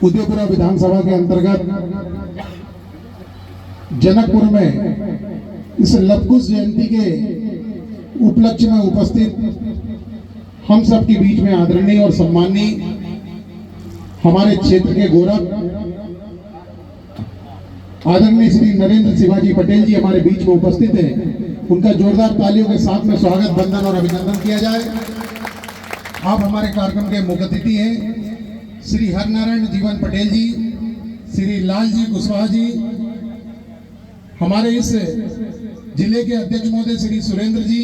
उदयपुरा विधानसभा के अंतर्गत जनकपुर में इस लवकुश जयंती के उपलक्ष्य में उपस्थित हम सब के बीच में आदरणीय और सम्माननीय हमारे क्षेत्र के गौरव आदरणीय श्री नरेंद्र शिवाजी पटेल जी हमारे बीच में उपस्थित हैं। उनका जोरदार तालियों के साथ में स्वागत, वंदन और अभिनंदन किया जाए। आप हमारे कार्यक्रम के मुख्य अतिथि हैं श्री हरनारायण जीवन पटेल जी, श्री लाल जी कुशवाहा जी, हमारे इस जिले के अध्यक्ष महोदय श्री सुरेंद्र जी,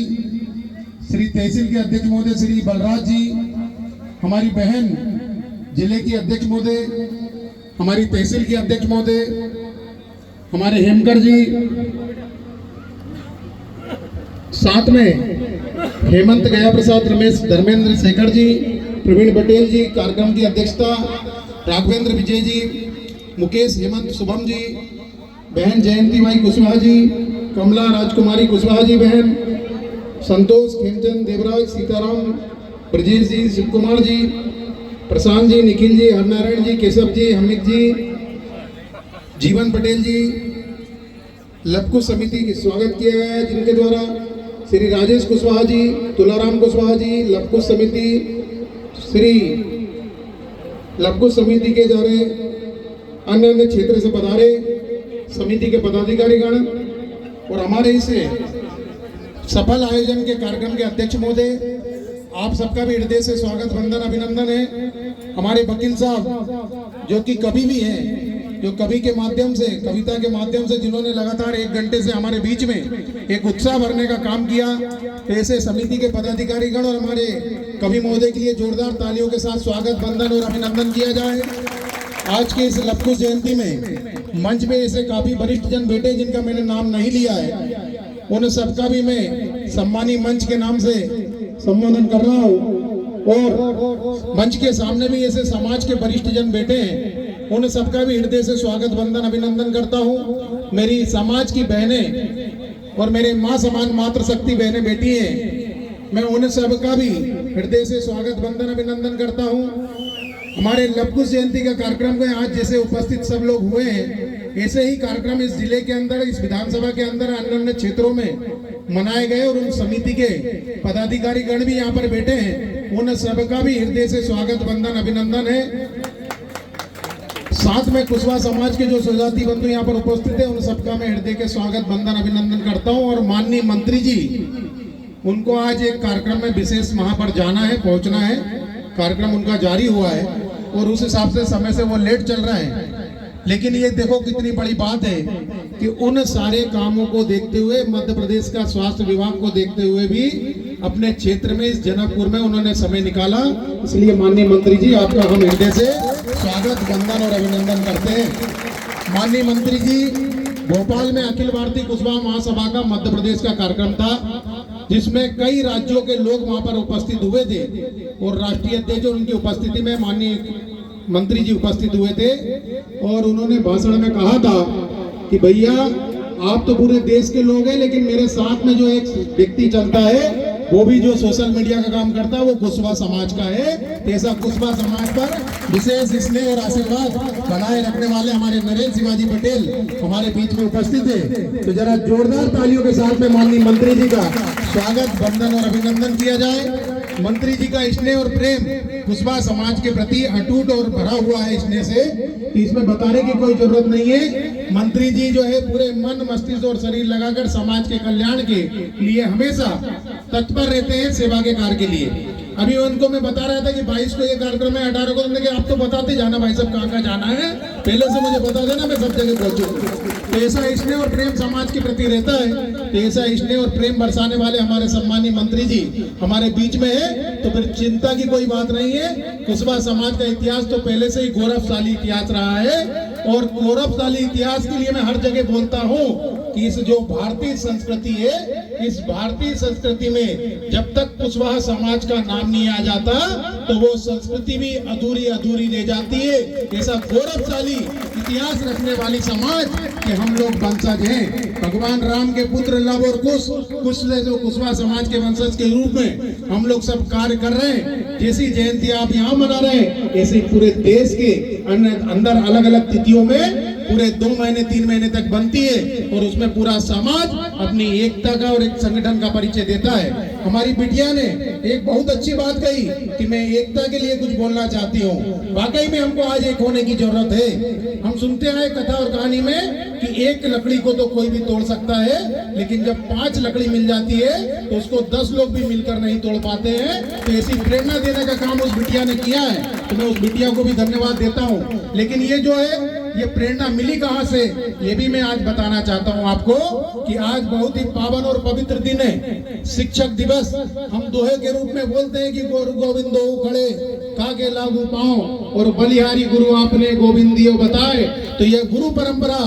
श्री तहसील के अध्यक्ष महोदय श्री बलराज जी, हमारी बहन जिले की अध्यक्ष महोदय, हमारी तहसील के अध्यक्ष महोदय, हमारे हेमकर जी, साथ में हेमंत गया प्रसाद, रमेश धर्मेंद्र शेखर जी, प्रवीण पटेल जी कार्यक्रम की अध्यक्षता, राघवेंद्र विजय जी, मुकेश हेमंत शुभम जी, बहन जयंती भाई कुशवाहा जी, कमला राजकुमारी कुशवाहा जी बहन, संतोष खेमचंद देवराज, सीताराम ब्रजेश जी, शिव कुमार जी, प्रशांत जी, निखिल जी, हरनारायण जी, केशव जी, हमिद जी, जीवन पटेल जी, लवकुश समिति की स्वागत किया गया है जिनके द्वारा श्री राजेश कुशवाहा जी, तुलाराम कुशवाहा जी, लवकुश समिति, श्री लवकुश समिति के द्वारा अन्य अन्य क्षेत्र से पधारे समिति के पदाधिकारीगण और हमारे इस सफल आयोजन के कार्यक्रम के अध्यक्ष महोदय, आप सबका भी हृदय से स्वागत, वंदन, अभिनंदन है। हमारे वकील साहब जो कि कवि भी हैं, जो कवि के माध्यम से, कविता के माध्यम से जिन्होंने लगातार 1 घंटे से हमारे बीच में एक उत्साह भरने का काम किया, तो ऐसे समिति के पदाधिकारीगण और हमारे कवि महोदय के लिए जोरदार तालियों के साथ स्वागत, वंदन और अभिनंदन किया जाए। आज के इस लवकुश जयंती में मंच में ऐसे काफी वरिष्ठ जन बैठे जिनका मैंने नाम नहीं लिया है, उन सबका भी मैं सम्मानी मंच के नाम से संबोधन कर रहा हूँ। और मंच के सामने भी ऐसे समाज के वरिष्ठ जन बैठे हैं, उन सबका भी हृदय से स्वागत, वंदन, अभिनंदन करता हूँ। मेरी समाज की बहनें और मेरे माँ समान मातृशक्ति बहनें बेटी हैं, मैं उन सबका भी हृदय से स्वागत, वंदन, अभिनंदन करता हूँ। हमारे लवकुश जयंती का कार्यक्रम में आज जैसे उपस्थित सब लोग हुए हैं, ऐसे ही कार्यक्रम इस जिले के अंदर, इस विधानसभा के अंदर अन्य अन्य क्षेत्रों में मनाए गए और उन समिति के पदाधिकारी गण भी यहाँ पर बैठे हैं, उन सबका भी हृदय से स्वागत, वंदन, अभिनंदन है। साथ में कुशवाहा समाज के जो सुजाति बंधु यहाँ पर उपस्थित है, उन सबका मैं हृदय के स्वागत, वंदन, अभिनंदन करता हूँ। और माननीय मंत्री जी, उनको आज एक कार्यक्रम में विशेष वहां पर जाना है, पहुंचना है, कार्यक्रम उनका जारी हुआ है और उस हिसाब से समय से वो लेट चल रहा है। लेकिन ये देखो कितनी बड़ी बात है कि उन सारे कामों को देखते हुए, मध्य प्रदेश का स्वास्थ्य विभाग को देखते हुए भी अपने क्षेत्र में इस जनकपुर में उन्होंने समय निकाला। इसलिए माननीय मंत्री जी, आपका हम हृदय से स्वागत, वंदन और अभिनंदन करते हैं। माननीय मंत्री जी, भोपाल में अखिल भारतीय कुशवाहा महासभा का मध्य प्रदेश का कार्यक्रम था, जिसमें कई राज्यों के लोग वहां पर उपस्थित हुए थे और राष्ट्रीय अध्यक्ष उनकी उपस्थिति में माननीय मंत्री जी उपस्थित हुए थे और उन्होंने भाषण में कहा था कि भैया आप तो पूरे देश के लोग हैं, लेकिन मेरे साथ में जो एक व्यक्ति चलता है वो भी जो सोशल मीडिया का काम करता है वो कुशवाहा समाज का है। ऐसा कुशवाहा समाज पर विशेष स्नेह और आशीर्वाद बनाए रखने वाले हमारे नरेंद्र शिवाजी पटेल हमारे बीच में उपस्थित है। तो जरा जोरदार तालियों के साथ में माननीय मंत्री जी का स्वागत, वंदन और अभिनंदन किया जाए। मंत्री जी का स्नेह और प्रेम कुशवाहा समाज के प्रति अटूट और भरा हुआ है स्नेह से, इसमें बताने की कोई जरूरत नहीं है। मंत्री जी जो है पूरे मन, मस्तिष्क और शरीर लगाकर समाज के कल्याण के लिए हमेशा तत्पर रहते हैं, सेवा के कार्य के लिए। अभी उनको मैं बता रहा था कि 22 को ये कार्यक्रम है, 18 को कि आप तो बताते जाना भाई सब कहाँ जाना है, पहले से मुझे बता देना, मैं सब जगह पहुंचूंगा। तो ऐसा स्नेह और प्रेम समाज के प्रति रहता है, तो ऐसा स्नेह और प्रेम बरसाने वाले हमारे सम्मानीय मंत्री जी हमारे बीच में है, तो फिर चिंता की कोई बात नहीं है। कुशवाहा समाज का इतिहास तो पहले से ही गौरवशाली इतिहास रहा है और गौरवशाली इतिहास के लिए मैं हर जगह बोलता हूँ कि इस जो भारतीय संस्कृति है, इस भारतीय संस्कृति में जब तक कुशवाहा समाज का नाम नहीं आ जाता तो वो संस्कृति भी अधूरी अधूरी रह जाती है। ऐसा गौरवशाली इतिहास रखने वाली समाज कि हम लोग वंशज हैं, भगवान राम के पुत्र लव और कुश से जो कुशवाहा समाज के वंशज के रूप में हम लोग सब कार्य कर रहे हैं। जैसी जयंती आप यहाँ मना रहे हैं, ऐसे पूरे देश के अंदर अलग अलग तिथियों में पूरे 2 महीने 3 महीने तक बनती है और उसमें पूरा समाज अपनी एकता का और एक संगठन का परिचय देता है। हमारी बिटिया ने एक बहुत अच्छी बात कही कि मैं एकता के लिए कुछ बोलना चाहती हूँ। वाकई में हमको आज एक होने की जरूरत है। हम सुनते आए कथा और कहानी में कि एक लकड़ी को तो कोई भी तोड़ सकता है, लेकिन जब 5 लकड़ी मिल जाती है तो उसको 10 लोग भी मिलकर नहीं तोड़ पाते हैं। तो ऐसी प्रेरणा देने का काम उस बिटिया ने किया है, तो मैं उस बिटिया को भी धन्यवाद देता हूँ। लेकिन ये जो है, ये प्रेरणा मिली कहाँ से, ये भी मैं आज बताना चाहता हूँ आपको कि आज बहुत ही पावन और पवित्र दिन है, शिक्षक दिवस। हम दोहे के रूप में बोलते हैं कि गुरु गोविंदो खड़े कागे लागू पाओ और बलिहारी गुरु आपने गोविंदियो बताए। तो यह गुरु परंपरा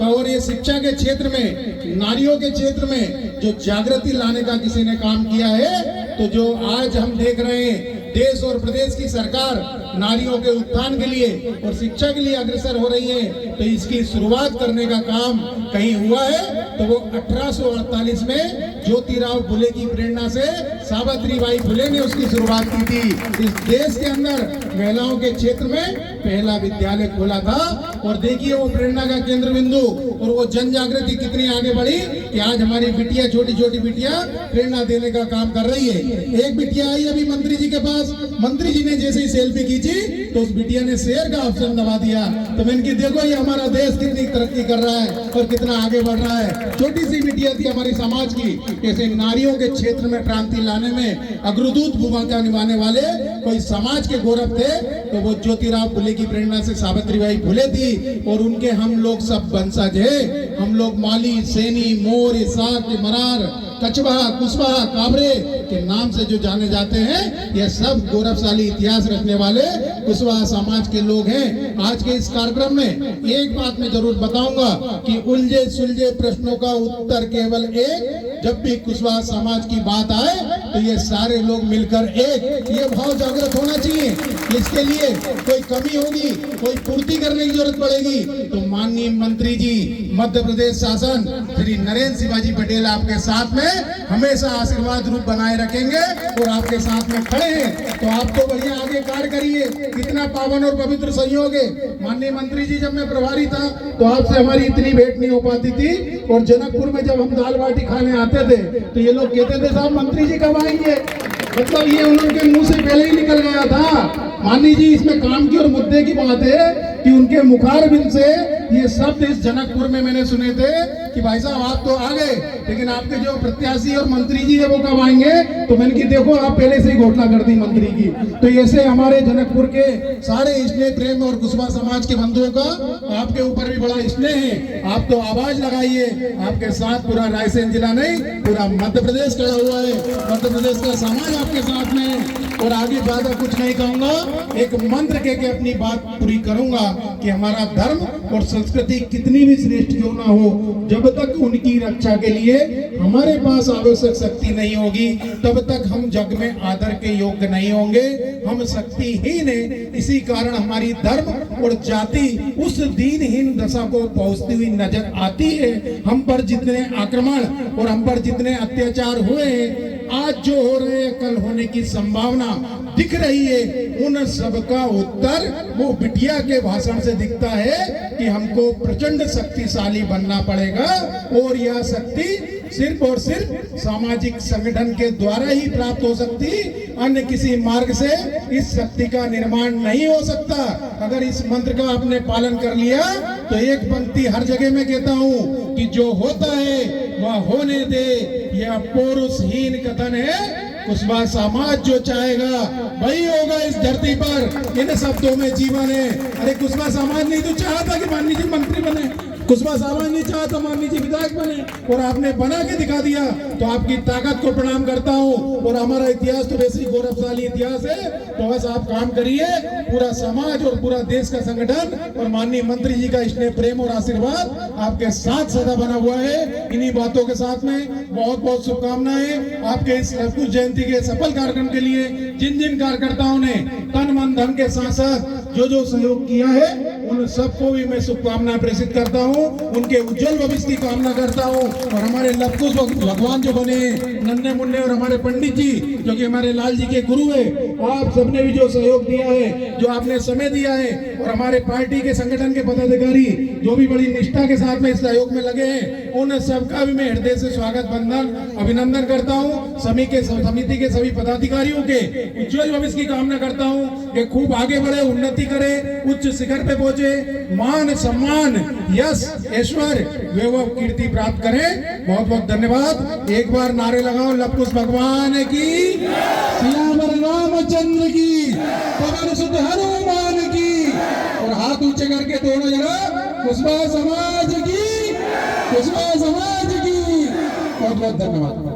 और ये शिक्षा के क्षेत्र में, नारियों के क्षेत्र में जो जागृति लाने का किसी ने काम किया है, तो जो आज हम देख रहे हैं देश और प्रदेश की सरकार नारियों के उत्थान के लिए और शिक्षा के लिए अग्रसर हो रही है, तो इसकी शुरुआत करने का काम कहीं हुआ है तो वो 1848 में ज्योतिराव फुले की प्रेरणा से सावित्रीबाई फुले ने उसकी शुरुआत की थी। इस देश के अंदर महिलाओं के क्षेत्र में पहला विद्यालय खोला था। और देखिए वो प्रेरणा का केंद्र बिंदु और वो जन जागृति कितनी आगे बढ़ी कि आज हमारी बिटिया, छोटी छोटी बिटिया प्रेरणा देने का काम कर रही है। एक बिटिया आई अभी मंत्री जी के पास, मंत्री जी ने जैसे ही सेल्फी खींची तो उस बिटिया ने शेयर का ऑप्शन दबा दिया। तो मैंने की देखो ये हमारा देश कितनी तरक्की कर रहा है और कितना आगे बढ़ रहा है। छोटी सी बिटिया थी हमारी समाज की, कैसे नारियों के क्षेत्र में क्रांति लाने में अग्रदूत भूमिका निभाने वाले कोई समाज के गौरव थे, तो वो ज्योतिराव फुले की प्रेरणा से सावित्रीबाई फुले थी। और उनके हम लोग सब वंशज है। हम लोग माली, सैनी, मोर, इसाक, मरार, कछवा, कुशवाहा, काबरे के नाम से जो जाने जाते हैं, ये सब गौरवशाली इतिहास रखने वाले कुशवाहा समाज के लोग हैं। आज के इस कार्यक्रम में एक बात मैं जरूर बताऊंगा कि उलझे सुलझे प्रश्नों का उत्तर केवल एक। जब भी कुशवाहा समाज की बात आए तो ये सारे लोग मिलकर एक, ये भाव जागृत होना चाहिए। इसके लिए कोई कमी होगी, कोई पूर्ति करने की जरूरत पड़ेगी तो माननीय मंत्री जी, मध्य प्रदेश शासन श्री नरेंद्र शिवाजी पटेल आपके साथ में हमेशा आशीर्वाद रूप बनाए रखेंगे और आपके साथ में खड़े हैं। तो आपको बढ़िया आगे कार्य करिए। कितना पावन और पवित्र संयोग है। माननीय मंत्री जी, जब मैं प्रभारी था तो आपसे हमारी इतनी भेंट नहीं हो पाती थी। और जनकपुर में जब हम दाल बाटी खाने आते थे तो ये लोग कहते थे साहब मंत्री जी कब आएंगे, मतलब ये उनके मुंह से पहले ही निकल गया था। माननीय जी, इसमें काम की और मुद्दे की बात है कि उनके मुखारबिंद से ये शब्द इस जनकपुर में मैंने सुने थे कि भाई साहब आप तो आ गए, लेकिन आपके जो प्रत्याशी और मंत्री जी है वो कब आएंगे। तो मैंने कि देखो आप पहले से ही घोषणा कर दी मंत्री की। तो ऐसे हमारे जनकपुर के सारे स्नेह प्रेम और कुशवाहा समाज के बंधुओं का आपके ऊपर भी बड़ा स्नेह है। आप तो आवाज लगाइए, आपके साथ पूरा रायसेन जिला नहीं पूरा मध्य प्रदेश खड़ा हुआ है। मध्य प्रदेश का समाज आपके साथ में है। और आगे ज्यादा कुछ नहीं कहूंगा, एक मंत्र कह के अपनी बात पूरी करूंगा कि हमारा धर्म और संस्कृति कितनी भी श्रेष्ठ क्यों ना हो, जब तक उनकी रक्षा के लिए हमारे पास आवश्यक शक्ति नहीं होगी तब तक हम जग में आदर के योग्य नहीं होंगे। हम शक्तिहीन हैं, इसी कारण हमारी धर्म और जाति उस दीनहीन दशा को पहुंचती हुई नजर आती है। हम पर जितने आक्रमण और हम पर जितने अत्याचार हुए हैं, आज जो हो रहे हैं, कल होने की संभावना दिख रही है, उन सब का उत्तर वो बिटिया के भाषण से दिखता है कि हमको प्रचंड शक्तिशाली बनना पड़ेगा। और यह शक्ति सिर्फ और सिर्फ सामाजिक संगठन के द्वारा ही प्राप्त हो सकती, अन्य किसी मार्ग से इस शक्ति का निर्माण नहीं हो सकता। अगर इस मंत्र का आपने पालन कर लिया तो एक पंक्ति हर जगह में कहता हूँ कि जो होता है वह होने दे, यह पौरुषहीन कथन है। कुशवाहा समाज जो चाहेगा वही होगा इस धरती पर। इन शब्दों में जीवन है। अरे कुशवाहा समाज नहीं तो चाहता कि माननीय जी मंत्री बने, कुशवाहा समाज नहीं चाहता माननीय जी विधायक बने, और आपने बना के दिखा दिया। तो आपकी ताकत को प्रणाम करता हूँ। और हमारा इतिहास तो वैसे ही गौरवशाली इतिहास है। तो बस आप काम करिए, पूरा समाज और पूरा देश का संगठन और माननीय मंत्री जी का स्नेह प्रेम और आशीर्वाद आपके साथ सदा बना हुआ है। इन्हीं बातों के साथ में बहुत बहुत शुभकामनाएं आपके इस लवकुश जयंती के सफल कार्यक्रम के लिए। जिन जिन कार्यकर्ताओं ने तन मन धन के साथ साथ जो जो सहयोग किया है उन सबको भी मैं शुभकामनाएं प्रेषित करता हूं, उनके उज्जवल भविष्य की कामना करता हूं। और हमारे लवकुश भगवान जो बने नन्हे मुन्ने और हमारे पंडित जी जो कि हमारे लाल जी के गुरु है, आप सबने भी जो सहयोग दिया है, जो आपने समय दिया है, और हमारे पार्टी के संगठन के पदाधिकारी जो भी बड़ी निष्ठा के साथ में इस सहयोग में लगे हैं, उन सबका भी मैं हृदय से स्वागत बंधन अभिनंदन करता हूं। समिति के सभी पदाधिकारियों के उज्जवल भविष्य की कामना करता हूं कि खूब आगे बढ़े, उन्नति करे, उच्च शिखर पे पहुंचे, मान सम्मान यश ऐश्वर्य वैभव कीर्ति प्राप्त करें। बहुत बहुत धन्यवाद। एक बार नारे लगाओ, लवकुश भगवान की, सियावर रामचंद्र की, पवन सुत हनुमान की, और हाथ ऊंचे करके दोनों जगह कुशवाहा समाज की, कुशवाहा समाज की। बहुत बहुत धन्यवाद।